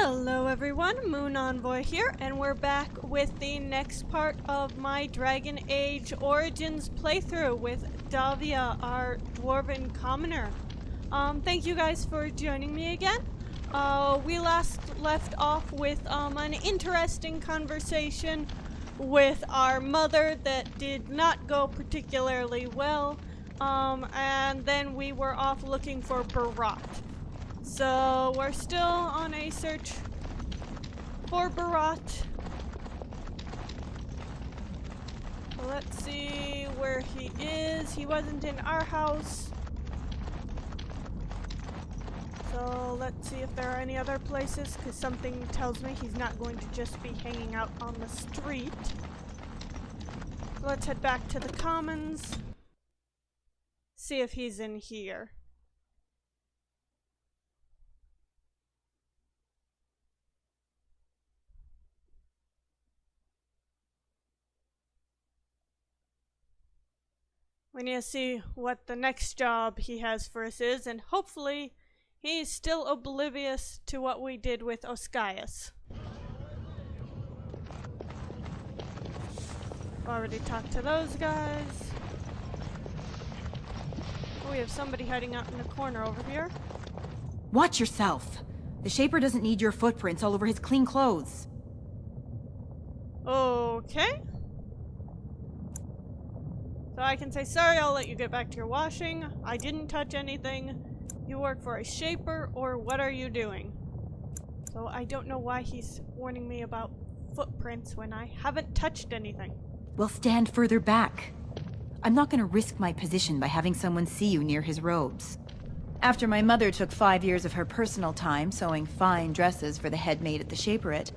Hello everyone, Moon Envoy here, and we're back with the next part of my Dragon Age Origins playthrough with Davia, our Dwarven commoner. Thank you guys for joining me again. We last left off with an interesting conversation with our mother that did not go particularly well, and then we were off looking for Barat. So we're still on a search for Barat. Let's see where he is. He wasn't in our house. So let's see if there are any other places, because something tells me he's not going to just be hanging out on the street. Let's head back to the commons. See if he's in here. We need to see what the next job he has for us is, and hopefully he's still oblivious to what we did with Oscius. Already talked to those guys. Oh, we have somebody hiding out in the corner over here. Watch yourself. The Shaper doesn't need your footprints all over his clean clothes. Okay. So I can say, sorry, I'll let you get back to your washing. I didn't touch anything. You work for a Shaper, or what are you doing? So I don't know why he's warning me about footprints when I haven't touched anything. Well, stand further back. I'm not going to risk my position by having someone see you near his robes. After my mother took 5 years of her personal time sewing fine dresses for the head maid at the Shaperette,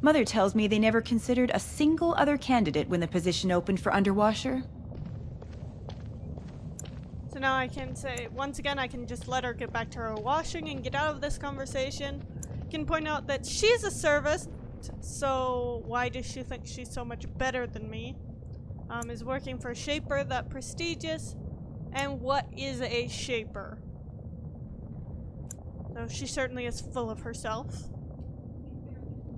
Mother tells me they never considered a single other candidate when the position opened for underwasher. So now I can say, once again, I can just let her get back to her washing and get out of this conversation. I can point out that she's a servant, so why does she think she's so much better than me? Is working for a Shaper that prestigious, and what is a Shaper? So she certainly is full of herself.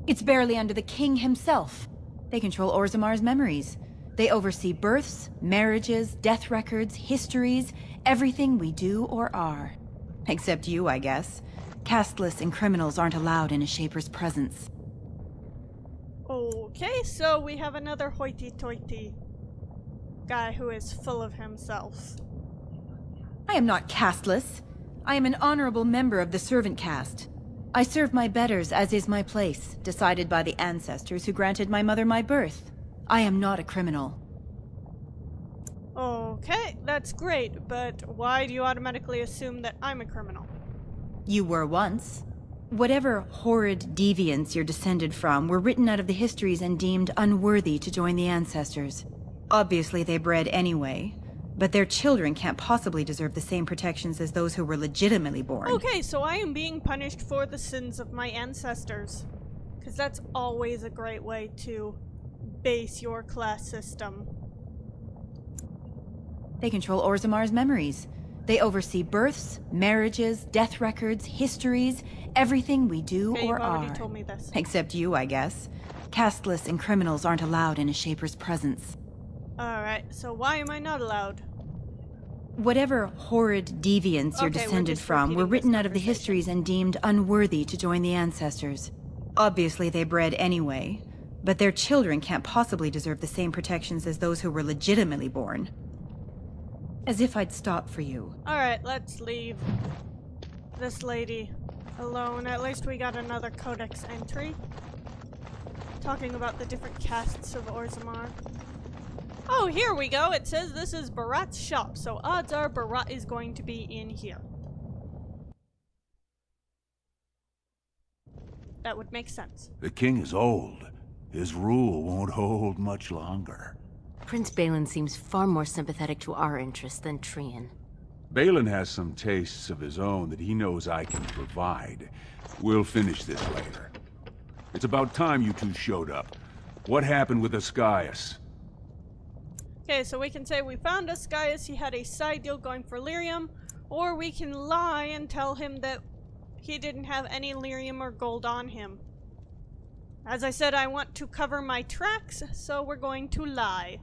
It's barely under the king himself. They control Orzamar's memories. They oversee births, marriages, death records, histories, everything we do or are. Except you, I guess. Casteless and criminals aren't allowed in a Shaper's presence. Okay, so we have another hoity-toity guy who is full of himself. I am not casteless. I am an honorable member of the servant caste. I serve my betters as is my place, decided by the ancestors who granted my mother my birth. I am not a criminal. Okay, that's great, but why do you automatically assume that I'm a criminal? You were once. Whatever horrid deviants you're descended from were written out of the histories and deemed unworthy to join the ancestors. Obviously they bred anyway, but their children can't possibly deserve the same protections as those who were legitimately born. Okay, so I am being punished for the sins of my ancestors. Because that's always a great way to base your class system. They control Orzamar's memories. They oversee births, marriages, death records, histories, everything we do Okay, or you've already are. told me this. Except you, I guess. Casteless and criminals aren't allowed in a Shaper's presence. Alright, so why am I not allowed? Whatever horrid deviants you're descended from were written out of the histories and deemed unworthy to join the ancestors. Obviously they bred anyway, but their children can't possibly deserve the same protections as those who were legitimately born. As if I'd stop for you. Alright, let's leave this lady alone. At least we got another codex entry talking about the different castes of Orzammar. Oh, here we go. It says this is Barat's shop, so odds are Barat is going to be in here. That would make sense. The king is old. His rule won't hold much longer. Prince Balin seems far more sympathetic to our interests than Trian. Balin has some tastes of his own that he knows I can provide. We'll finish this later. It's about time you two showed up. What happened with Oscius? Okay, so we can say we found Oscius, he had a side deal going for lyrium, or we can lie and tell him that he didn't have any lyrium or gold on him. As I said, I want to cover my tracks, so we're going to lie.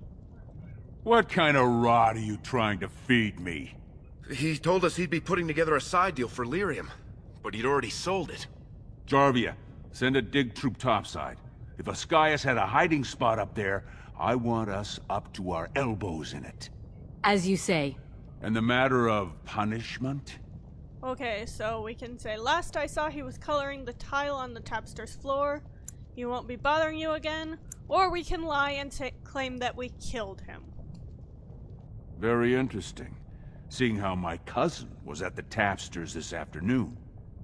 What kind of rot are you trying to feed me? He told us he'd be putting together a side deal for lyrium, but he'd already sold it. Davia, send a dig troop topside. If Ascaius had a hiding spot up there, I want us up to our elbows in it. As you say. And the matter of punishment? Okay, so we can say, last I saw he was coloring the tile on the tapster's floor. He won't be bothering you again. Or we can lie and claim that we killed him. Very interesting, seeing how my cousin was at the tapsters this afternoon.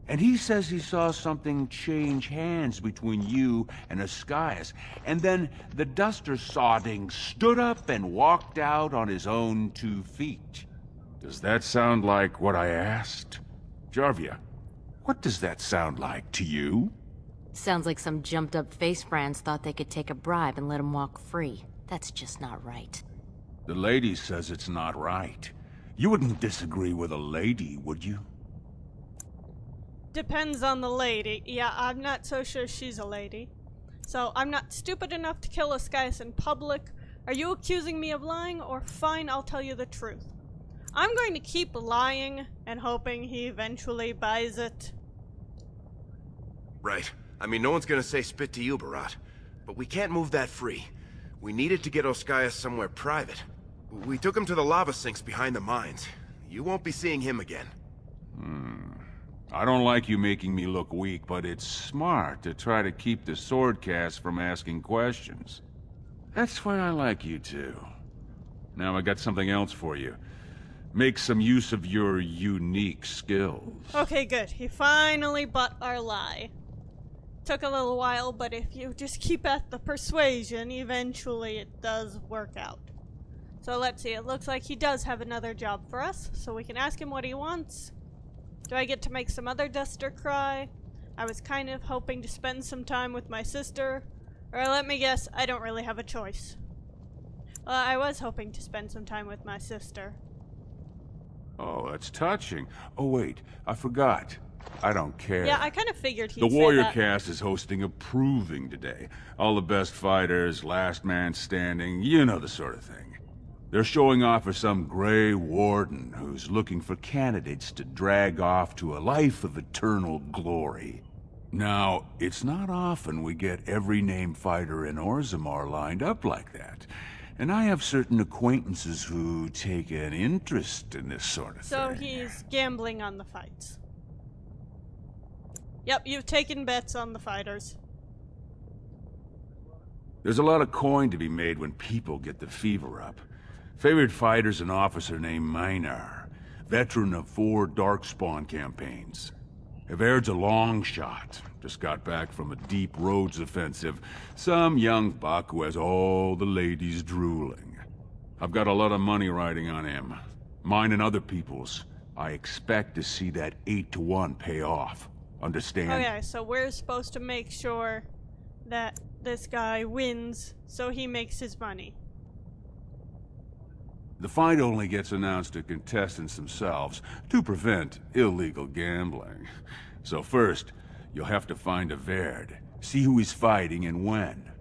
And he says he saw something change hands between you and Ascaius, and then the duster sodding stood up and walked out on his own 2 feet. Does that sound like what I asked? Davia, what does that sound like to you? Sounds like some jumped-up face brands thought they could take a bribe and let him walk free. That's just not right. The lady says it's not right. You wouldn't disagree with a lady, would you? Depends on the lady. Yeah, I'm not so sure she's a lady. So, I'm not stupid enough to kill Ascaius in public. Are you accusing me of lying? Or fine, I'll tell you the truth. I'm going to keep lying and hoping he eventually buys it. Right. I mean, no one's gonna say spit to you, Barat. But we can't move that free. We needed to get Ascaius somewhere private. We took him to the lava sinks behind the mines. You won't be seeing him again. I don't like you making me look weak, but it's smart to try to keep the swordcast from asking questions. That's why I like you too. Now I got something else for you. Make some use of your unique skills. Okay, good. He finally bought our lie. Took a little while, but if you just keep at the persuasion, eventually it does work out. So let's see, it looks like he does have another job for us, so we can ask him what he wants. Do I get to make some other duster cry? I was kind of hoping to spend some time with my sister. Or let me guess, I don't really have a choice. I was hoping to spend some time with my sister. Oh, that's touching. Oh wait, I forgot. I don't care. Yeah, I kind of figured he'd The say Warrior that. Cast is hosting a proving today. All the best fighters, last man standing, you know the sort of thing. They're showing off for some Grey Warden who's looking for candidates to drag off to a life of eternal glory. Now, it's not often we get every named fighter in Orzammar lined up like that. And I have certain acquaintances who take an interest in this sort of thing. So he's gambling on the fights. Yep, you've taken bets on the fighters. There's a lot of coin to be made when people get the fever up. Favorite fighter's an officer named Minar, veteran of 4 Darkspawn campaigns. Evaird's a long shot, just got back from a deep roads offensive. Some young buck who has all the ladies drooling. I've got a lot of money riding on him. Mine and other people's. I expect to see that 8-to-1 pay off. Understand? Okay, so we're supposed to make sure that this guy wins so he makes his money. The fight only gets announced to contestants themselves to prevent illegal gambling. So first, you'll have to find Evaird, see who he's fighting and when.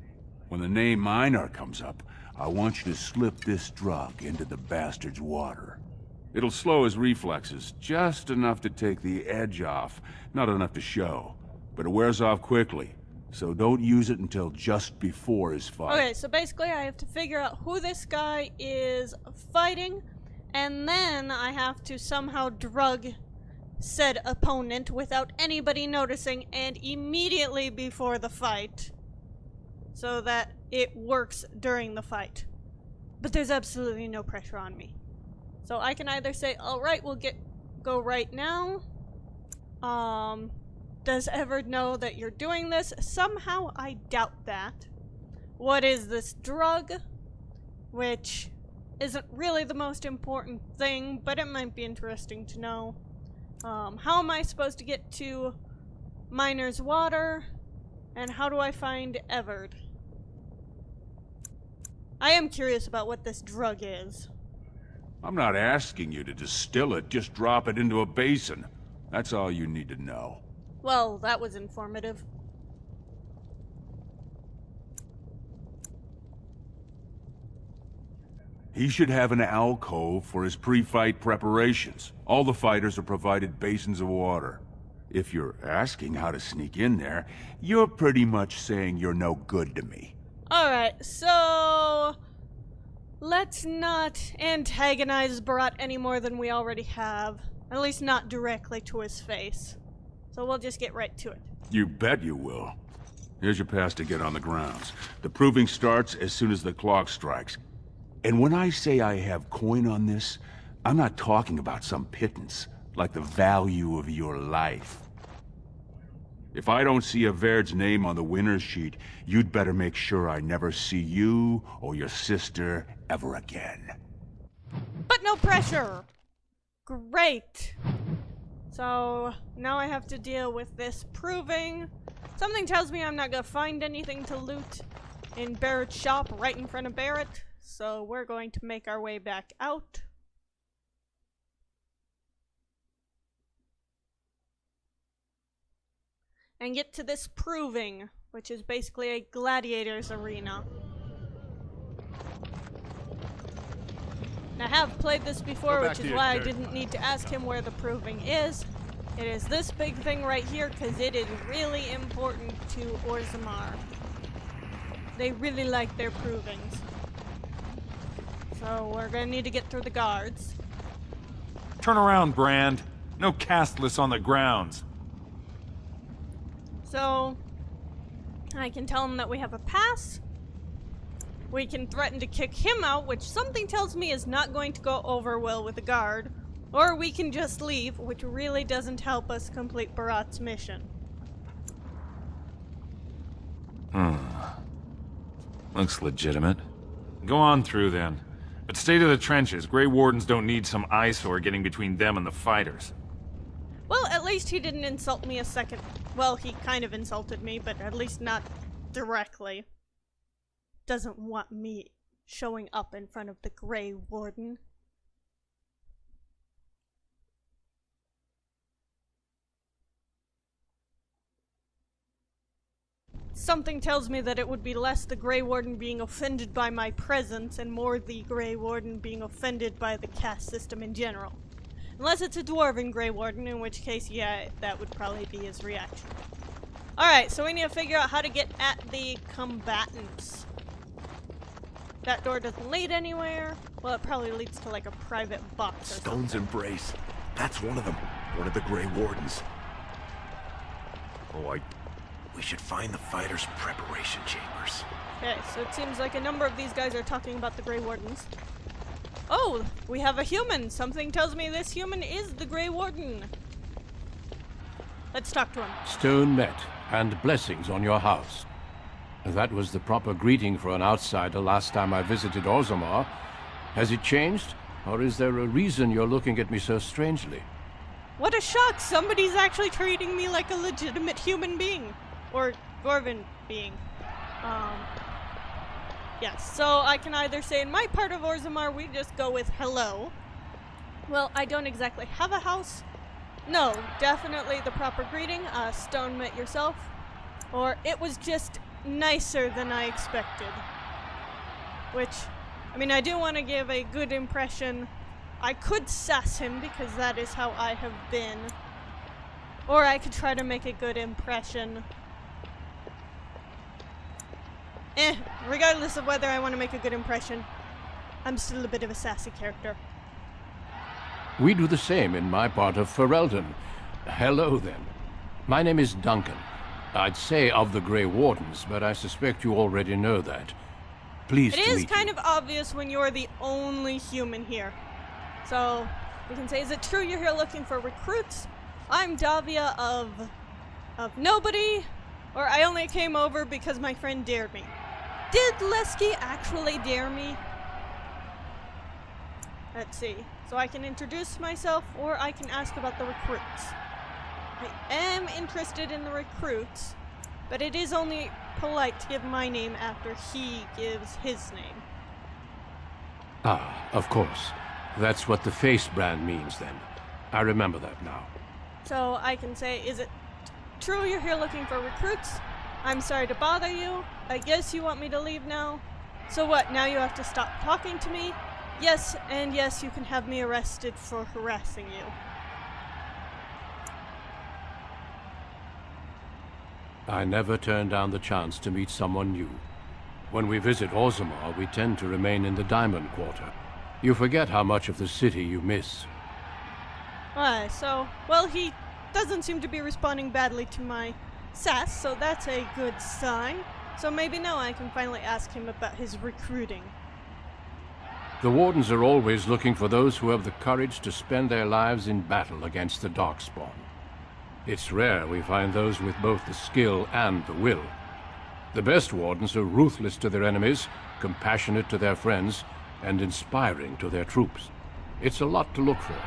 When the name Minar comes up, I want you to slip this drug into the bastard's water. It'll slow his reflexes, just enough to take the edge off, not enough to show. But it wears off quickly, so don't use it until just before his fight. Okay, so basically I have to figure out who this guy is fighting, and then I have to somehow drug said opponent without anybody noticing and immediately before the fight, so that it works during the fight. But there's absolutely no pressure on me. So I can either say, alright, we'll go right now. Does Everd know that you're doing this? Somehow I doubt that. What is this drug? Which isn't really the most important thing, but it might be interesting to know. How am I supposed to get to Miner's Water? And how do I find Everd? I am curious about what this drug is. I'm not asking you to distill it, just drop it into a basin. That's all you need to know. Well, that was informative. He should have an alcove for his pre-fight preparations. All the fighters are provided basins of water. If you're asking how to sneak in there, you're pretty much saying you're no good to me. Alright, so... let's not antagonize Barat any more than we already have. At least not directly to his face. So we'll just get right to it. You bet you will. Here's your pass to get on the grounds. The proving starts as soon as the clock strikes. And when I say I have coin on this, I'm not talking about some pittance, like the value of your life. If I don't see a Vaird's name on the winner's sheet, you'd better make sure I never see you or your sister ever again. But no pressure! Great! So, now I have to deal with this proving. Something tells me I'm not gonna find anything to loot in Barrett's shop right in front of Barrett. So we're going to make our way back out. And get to this proving, which is basically a gladiator's arena. I have played this before, which is why I didn't need to ask him where the proving is. It is this big thing right here, because it is really important to Orzammar. They really like their provings. So we're gonna need to get through the guards. Turn around, Brand. No castless on the grounds. So I can tell him that we have a pass. We can threaten to kick him out, which something tells me is not going to go over well with the guard. Or we can just leave, which really doesn't help us complete Barat's mission. Looks legitimate. Go on through then. But stay to the trenches. Grey Wardens don't need some eyesore getting between them and the fighters. Well, at least he didn't insult me a second. Well, he kind of insulted me, but at least not directly. Doesn't want me showing up in front of the Grey Warden. Something tells me that it would be less the Grey Warden being offended by my presence and more the Grey Warden being offended by the caste system in general. Unless it's a Dwarven Grey Warden, in which case, yeah, that would probably be his reaction. Alright, so we need to figure out how to get at the combatants. That door doesn't lead anywhere. Well, it probably leads to like a private box or Stone's Embrace. That's one of them. One of the Grey Wardens. Oh, we should find the fighters' preparation chambers. Okay, so it seems like a number of these guys are talking about the Grey Wardens. Oh, we have a human. Something tells me this human is the Grey Warden. Let's talk to him. Stone met, and blessings on your house. That was the proper greeting for an outsider last time I visited Orzammar. Has it changed? Or is there a reason you're looking at me so strangely? What a shock! Somebody's actually treating me like a legitimate human being. Or Dwarven being. Yes, so I can either say in my part of Orzammar we just go with hello. Well, I don't exactly have a house. No, definitely the proper greeting. Stone met yourself. Or it was just nicer than I expected. Which, I mean, I do want to give a good impression. I could sass him because that is how I have been. Or I could try to make a good impression. Regardless of whether I want to make a good impression, I'm still a bit of a sassy character. We do the same in my part of Ferelden. Hello, then. My name is Duncan. I'd say of the Grey Wardens, but I suspect you already know that. Pleased to meet you. It is kind of obvious when you're the only human here. So, we can say, is it true you're here looking for recruits? I'm Davia of nobody, or I only came over because my friend dared me. Did Lesky actually dare me? Let's see. So I can introduce myself, or I can ask about the recruits. I am interested in the recruits, but it is only polite to give my name after he gives his name. Ah, of course. That's what the face brand means, then. I remember that now. So I can say, is it true you're here looking for recruits. I'm sorry to bother you. I guess you want me to leave now. So what, now you have to stop talking to me? Yes, and yes, you can have me arrested for harassing you. I never turn down the chance to meet someone new. When we visit Orzammar, we tend to remain in the Diamond Quarter. You forget how much of the city you miss. Why, so, well, he doesn't seem to be responding badly to my sass, so that's a good sign. So maybe now I can finally ask him about his recruiting. The Wardens are always looking for those who have the courage to spend their lives in battle against the Darkspawn. It's rare we find those with both the skill and the will. The best Wardens are ruthless to their enemies, compassionate to their friends, and inspiring to their troops. It's a lot to look for,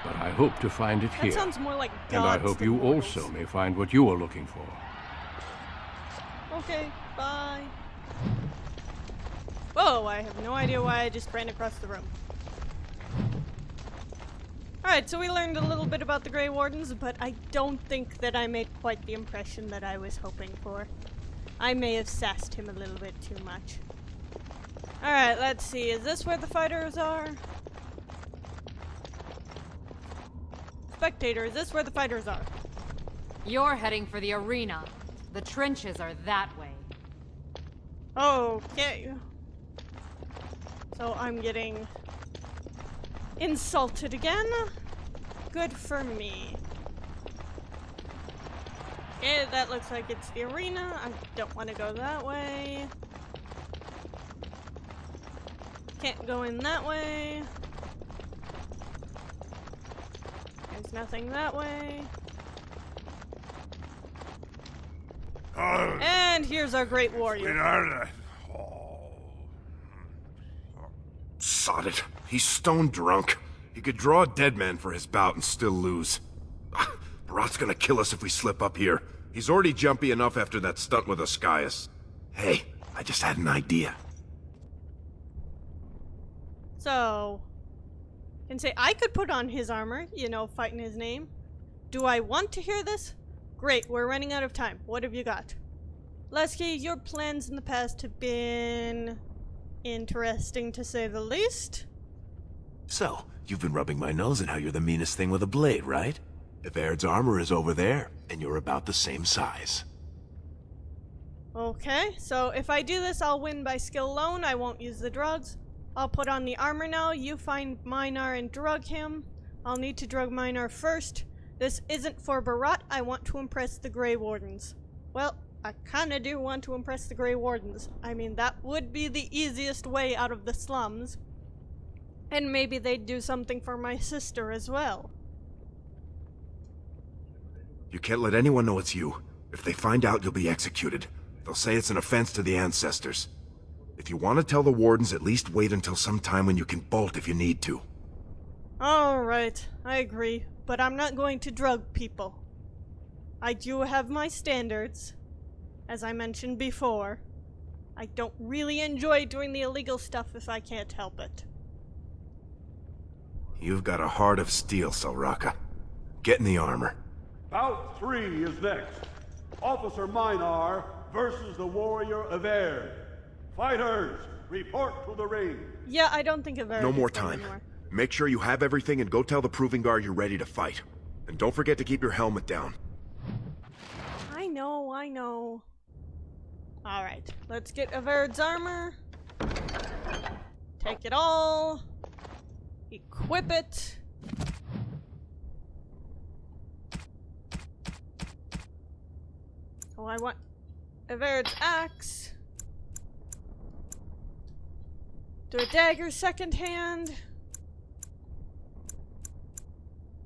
but I hope to find it here. That sounds more like gods and I hope than you mortals. also may find what you are looking for. Okay, bye. Whoa, I have no idea why I just ran across the room. Alright, so we learned a little bit about the Grey Wardens, but I don't think that I made quite the impression that I was hoping for. I may have sassed him a little bit too much. Alright, let's see. Is this where the fighters are? Spectator, is this where the fighters are? You're heading for the arena. The trenches are that way. Okay. So I'm getting insulted again. Good for me. Okay, that looks like it's the arena. I don't want to go that way. Can't go in that way. There's nothing that way. And here's our great warrior. Sod it. He's stone drunk. He could draw a dead man for his bout and still lose. Barat's gonna kill us if we slip up here. He's already jumpy enough after that stunt with Oscius. Hey, I just had an idea. So, can say I could put on his armor, you know, fight in his name. Do I want to hear this? Great, we're running out of time. What have you got? Lesky, your plans in the past have been interesting to say the least. So, you've been rubbing my nose in how you're the meanest thing with a blade, right? Evaird's armor is over there, and you're about the same size. Okay, so if I do this, I'll win by skill alone. I won't use the drugs. I'll put on the armor now. You find Minar and drug him. I'll need to drug Minar first. This isn't for Barat. I want to impress the Grey Wardens. Well, I kinda do want to impress the Grey Wardens. I mean, that would be the easiest way out of the slums. And maybe they'd do something for my sister as well. You can't let anyone know it's you. If they find out, you'll be executed. They'll say it's an offense to the ancestors. If you want to tell the Wardens, at least wait until some time when you can bolt if you need to. Alright, I agree. But I'm not going to drug people. I do have my standards. As I mentioned before, I don't really enjoy doing the illegal stuff if I can't help it. You've got a heart of steel, Selraka. Get in the armor. Bout 3 is next. Officer Minar versus the warrior Evair. Fighters, report to the ring. Yeah, I don't think of No more time. Make sure you have everything and go tell the Proving Guard you're ready to fight. And don't forget to keep your helmet down. I know. Alright, let's get Evaird's armor. Take it all. Equip it. Oh, I want Evaird's axe. Do a dagger second hand.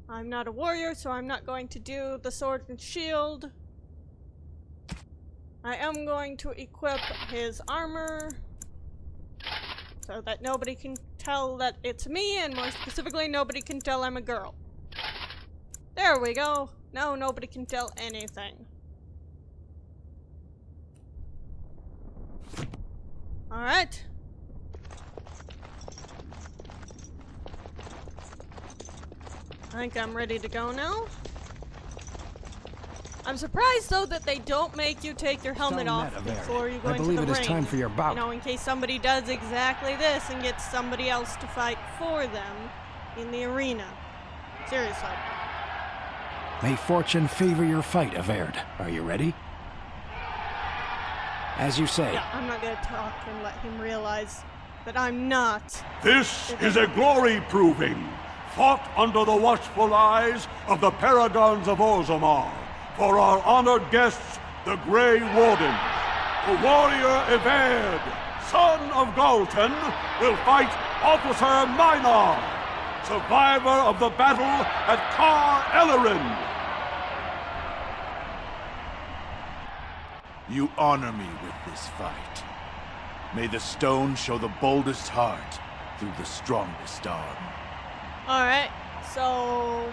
I'm not a warrior, so I'm not going to do the sword and shield. I am going to equip his armor so that nobody can tell that it's me, and more specifically, nobody can tell I'm a girl. There we go. No, nobody can tell anything. Alright. I think I'm ready to go now. I'm surprised though that they don't make you take your helmet off before you go into the ring. I believe it is time for your bout. You know, in case somebody does exactly this and gets somebody else to fight for them in the arena. Seriously. May fortune favor your fight, Averd. Are you ready? As you say. Yeah, I'm not gonna talk and let him realize that I'm not. This is a glory proving, fought under the watchful eyes of the paragons of Orzammar, for our honored guests, the Grey Warden. The warrior Everd, son of Galton, will fight Officer Minar, survivor of the battle at Kar Ellerin. You honor me with this fight. May the stone show the boldest heart through the strongest arm. Alright, so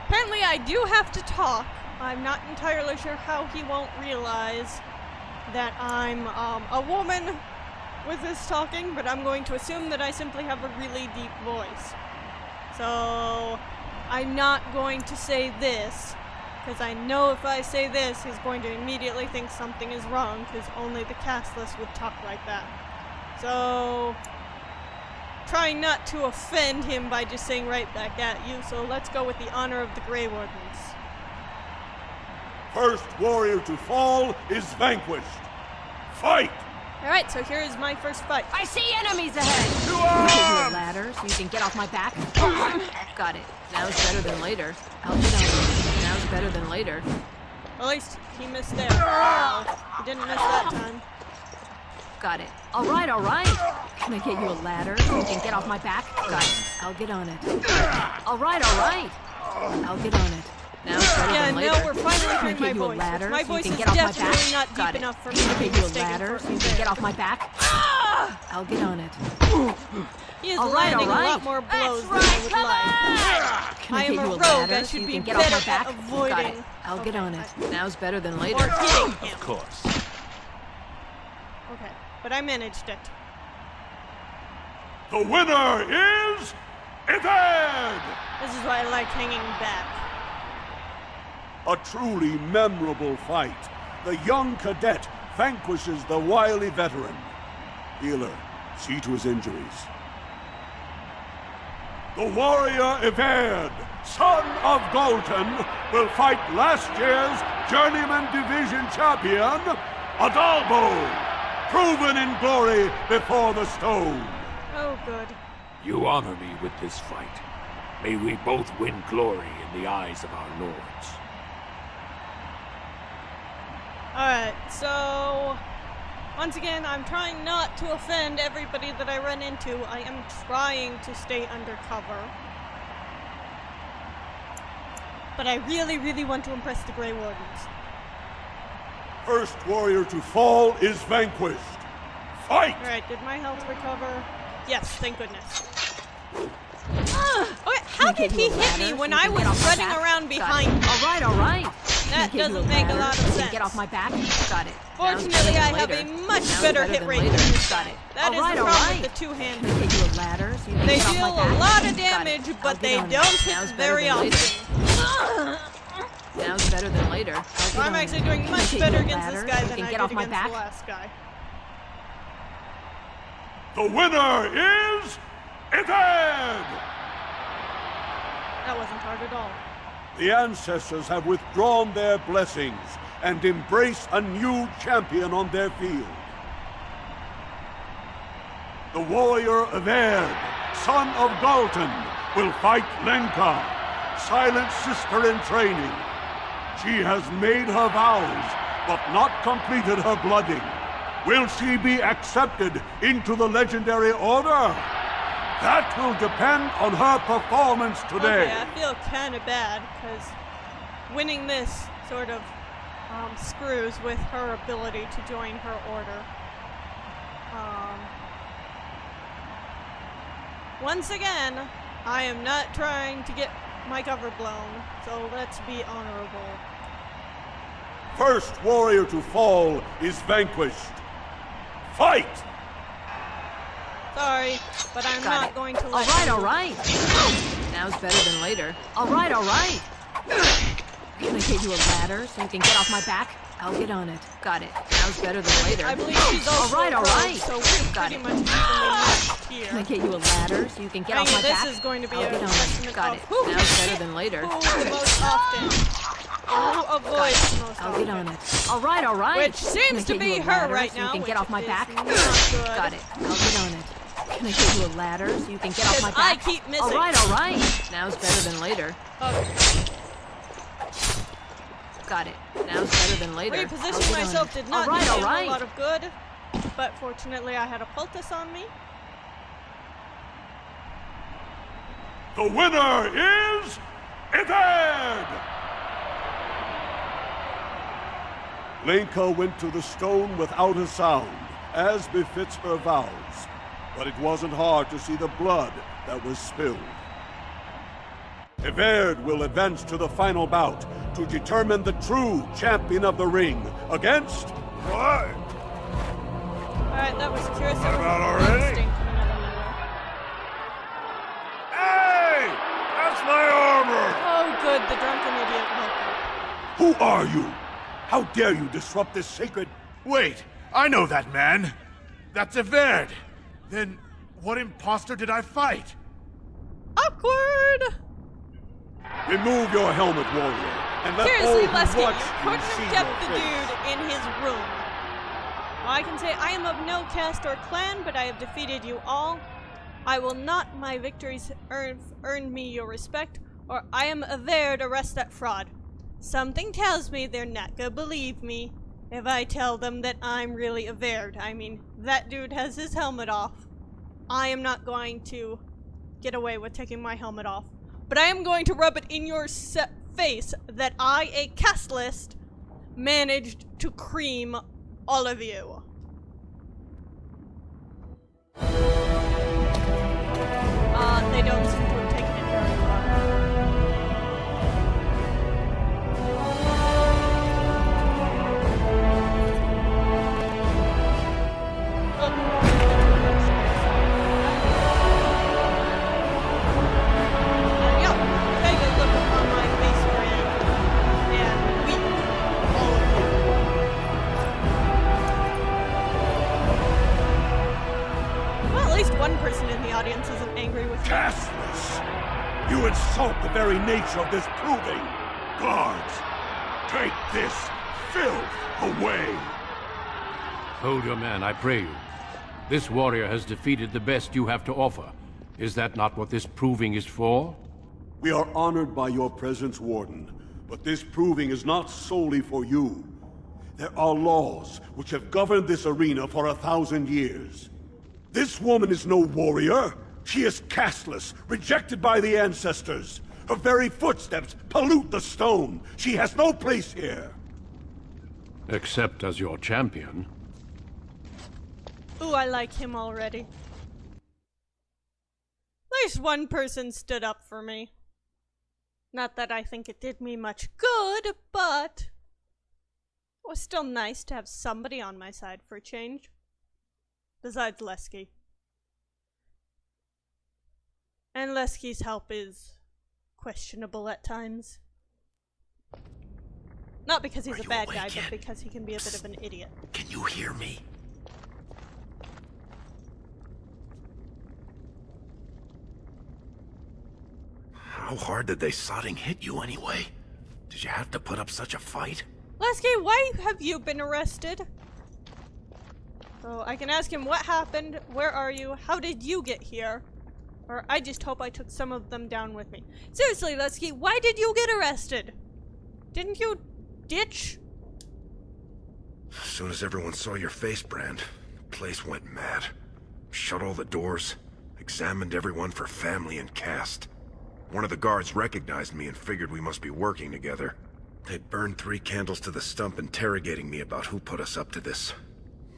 apparently I do have to talk. I'm not entirely sure how he won't realize that I'm a woman with this talking, but I'm going to assume that I simply have a really deep voice. So I'm not going to say this, because I know if I say this, he's going to immediately think something is wrong, because only the castless would talk like that. So, trying not to offend him by just saying right back at you, so let's go with the honor of the Grey Wardens. First warrior to fall is vanquished. Fight! Alright, so here is my first fight. I see enemies ahead! To I'll give you a arms! ladder so you can get off my back. Got it. Now's better than later. I'll get on it. Now's better than later. At least he missed there. He didn't miss that time. Got it. Alright, alright. Can I get you a ladder so you can get off my back? Got it. I'll get on it. Alright, alright. I'll get on it. Now's better than later. Now we're finally hearing my voice. Ladder My so you voice can is get off my definitely back? not Got deep it. enough for me Can I to be get you a mistaken ladder for so you can get off my back? I'll get on it. He is Alright, landing a lot alright. more blows That's than I right, would come like. Can I I am get a you a rogue. ladder I so should you be can get off better my at back? avoiding. Got it. I'll get on it. Now's better than later. Or hitting him. Of course. Okay, but I managed it. The winner is Everd! This is why I like hanging back. A truly memorable fight. The young cadet vanquishes the wily veteran. Healer, see to his injuries. The warrior Everd, son of Galton, will fight last year's Journeyman Division champion, Adalbo, proven in glory before the stone. Oh, good. You honor me with this fight. May we both win glory in the eyes of our lords. Alright, so once again, I'm trying not to offend everybody that I run into. I am trying to stay undercover. But I really, really want to impress the Grey Wardens. First warrior to fall is vanquished. Fight! Alright, did my health recover? Yes, thank goodness. Okay, how did he hit me when I was running around behind him? Alright. That doesn't make a lot of sense. Get off my back? Got it. Fortunately, I have a much better hit rate than this Got guy. it. That is the problem with the two-handed. Can I get you a ladder so you can They get off deal my back? a lot of Got it. damage, I'll but get they on it. don't Now's hit better very than later. often. Now's better than later. So I'm actually doing much better against this guy than I did against the last guy. The winner is Everd! That wasn't hard at all. The ancestors have withdrawn their blessings and embrace a new champion on their field. The warrior Everd, son of Galton, will fight Lenka, silent sister in training. She has made her vows, but not completed her blooding. Will she be accepted into the legendary order? That will depend on her performance today. Okay, I feel kind of bad, because winning this sort of screws with her ability to join her order. Once again, I am not trying to get my cover blown, so let's be honorable. First warrior to fall is vanquished. Fight! Sorry, but I'm not going to let Alright. Now's better than later. Alright. Can I get you a ladder so you can get off my back? I'll get on it. Got it. Sounds better than later. I believe she's also all right. so we're Got pretty it. much evenly matched here. Can I get you a ladder so you can get off my back? This is going to be I'll a get on it. testament Got of it. who Sounds better than later. who most often, or who avoids most I'll often. get on it. All right. Which seems to be her right now. So you can which get off my is back. not good. Got it. I'll get on it. Can I get you a ladder so you can get off my Because I back? keep missing. All right. Now's better than later. Okay. Got it. Now's better than later. I'll Repositioning get on myself it. did not do all him right. a lot of good, but fortunately I had a poultice on me. The winner is Everd! Lenka went to the stone without a sound, as befits her vows. But it wasn't hard to see the blood that was spilled. Everd will advance to the final bout to determine the true champion of the ring against... What? Alright, that was curious. What about already? Hey! That's my armor! Oh good, the drunken idiot helper. Who are you? How dare you disrupt this sacred... Wait, I know that man. That's Everd. Then, what imposter did I fight? Awkward! Remove your helmet, warrior, and let all Seriously, who Lesky, watch you you couldn't see have kept your the face. dude in his room. Well, I can say I am of no caste or clan, but I have defeated you all. I will not my victories earn me your respect, or I am averred arrest that fraud. Something tells me they're not gonna believe me if I tell them that I'm really averred. I mean, that dude has his helmet off. I am not going to get away with taking my helmet off. But I am going to rub it in your face that I, a cast list, managed to cream all of you. They don't seem to have taken it very one person in the audience isn't angry with me. Castless! You insult the very nature of this proving! Guards, take this filth away! Hold your man, I pray you. This warrior has defeated the best you have to offer. Is that not what this proving is for? We are honored by your presence, Warden, but this proving is not solely for you. There are laws which have governed this arena for 1,000 years. This woman is no warrior. She is casteless, rejected by the ancestors. Her very footsteps pollute the stone. She has no place here. Except as your champion. Ooh, I like him already. At least one person stood up for me. Not that I think it did me much good, but it was still nice to have somebody on my side for a change. Besides Lesky. And Lesky's help is questionable at times. Not because he's a bad guy, but because he can be a bit of an idiot. Can you hear me? How hard did they sodding hit you anyway? Did you have to put up such a fight? Lesky, why have you been arrested? So I can ask him what happened, where are you, how did you get here? Or I just hope I took some of them down with me. Seriously, Lesky, why did you get arrested? Didn't you ditch? As soon as everyone saw your face, Brand, the place went mad. Shut all the doors, examined everyone for family and caste. One of the guards recognized me and figured we must be working together. They burned 3 candles to the stump interrogating me about who put us up to this.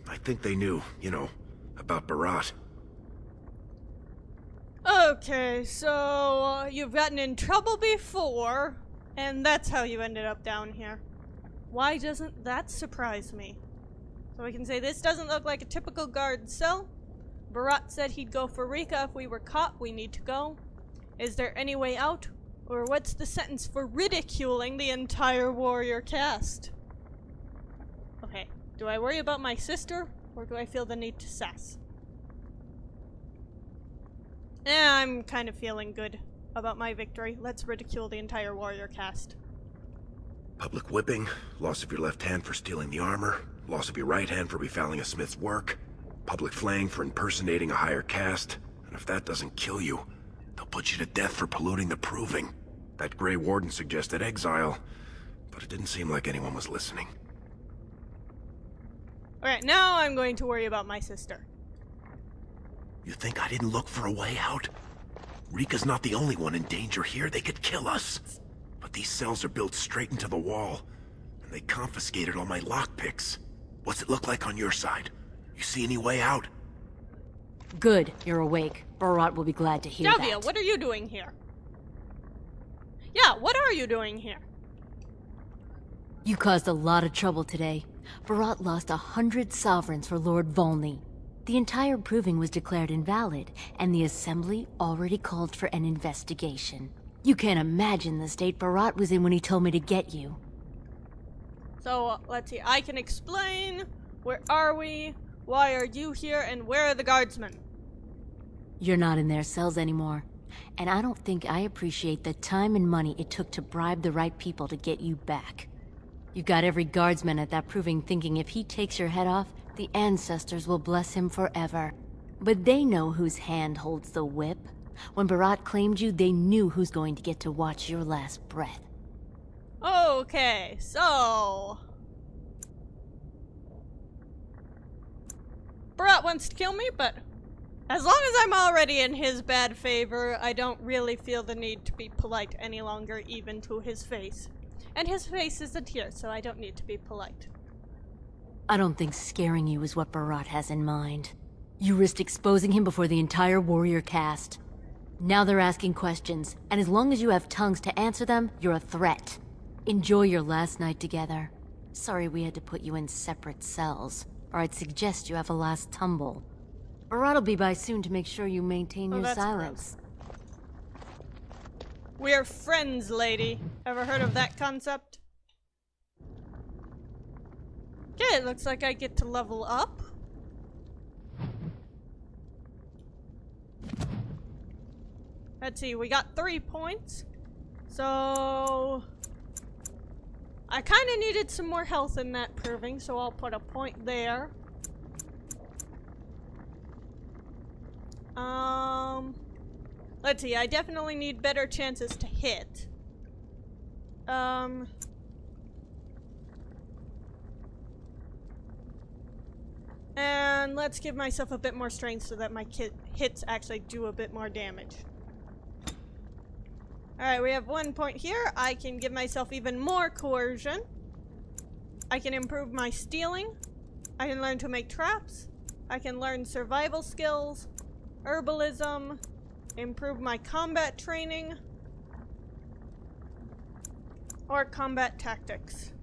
I think they knew, you know, about Barat. Okay, so you've gotten in trouble before, and that's how you ended up down here. Why doesn't that surprise me? So we can say this doesn't look like a typical guard cell. Barat said he'd go for Rika if we were caught. We need to go. Is there any way out? Or what's the sentence for ridiculing the entire warrior cast? Okay, do I worry about my sister, or do I feel the need to sass? I'm kind of feeling good about my victory. Let's ridicule the entire warrior cast. Public whipping, loss of your left hand for stealing the armor, loss of your right hand for befouling a smith's work, public flaying for impersonating a higher caste, and if that doesn't kill you, they'll put you to death for polluting the proving. That Grey Warden suggested exile, but it didn't seem like anyone was listening. Alright, now I'm going to worry about my sister. You think I didn't look for a way out? Rika's not the only one in danger here. They could kill us. But these cells are built straight into the wall, and they confiscated all my lockpicks. What's it look like on your side? You see any way out? Good, you're awake. Barat will be glad to hear Davia, that. what are you doing here? Yeah, what are you doing here? You caused a lot of trouble today. Barat lost 100 sovereigns for Lord Volney. The entire proving was declared invalid, and the Assembly already called for an investigation. You can't imagine the state Barat was in when he told me to get you. So, let's see. I can explain. Where are we? Why are you here? And where are the guardsmen? You're not in their cells anymore. And I don't think I appreciate the time and money it took to bribe the right people to get you back. You've got every guardsman at that proving thinking if he takes your head off, the ancestors will bless him forever. But they know whose hand holds the whip. When Barat claimed you, they knew who's going to get to watch your last breath. Okay, so... Barat wants to kill me, but as long as I'm already in his bad favor, I don't really feel the need to be polite any longer, even to his face. And his face isn't here, so I don't need to be polite. I don't think scaring you is what Barat has in mind. You risked exposing him before the entire warrior caste. Now they're asking questions, and as long as you have tongues to answer them, you're a threat. Enjoy your last night together. Sorry we had to put you in separate cells, or I'd suggest you have a last tumble. Barat will be by soon to make sure you maintain your silence. We're friends, lady. Ever heard of that concept? Okay, it looks like I get to level up. Let's see, we got 3 points. So... I kind of needed some more health in that proving, so I'll put a point there. Let's see, I definitely need better chances to hit. And let's give myself a bit more strength so that my hits actually do a bit more damage. Alright, we have 1 point here. I can give myself even more coercion. I can improve my stealing. I can learn to make traps. I can learn survival skills, herbalism, improve my combat training, or combat tactics.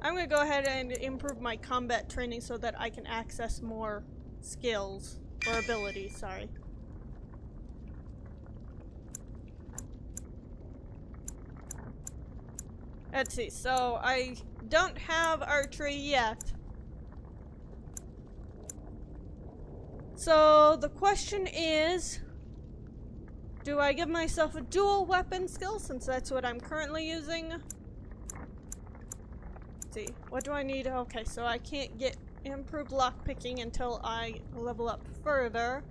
I'm going to go ahead and improve my combat training so that I can access more skills, or abilities, sorry. Let's see, so I don't have archery yet. So the question is, do I give myself a dual weapon skill since that's what I'm currently using? Let's see, what do I need? Okay, so I can't get improved lockpicking until I level up further.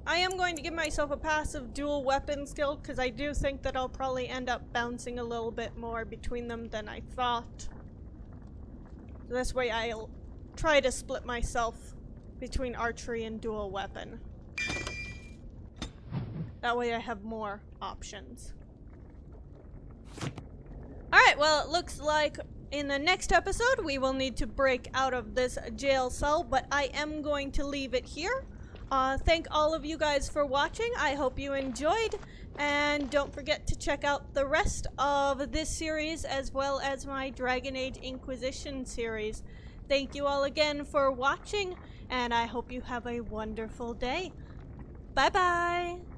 I am going to give myself a passive dual weapon skill because I do think that I'll probably end up bouncing a little bit more between them than I thought. So this way I'll try to split myself between archery and dual weapon. That way I have more options. Alright, well it looks like in the next episode we will need to break out of this jail cell, but I am going to leave it here. Thank all of you guys for watching. I hope you enjoyed, and don't forget to check out the rest of this series as well as my Dragon Age Inquisition series. thank you all again for watching, and I hope you have a wonderful day. Bye-bye!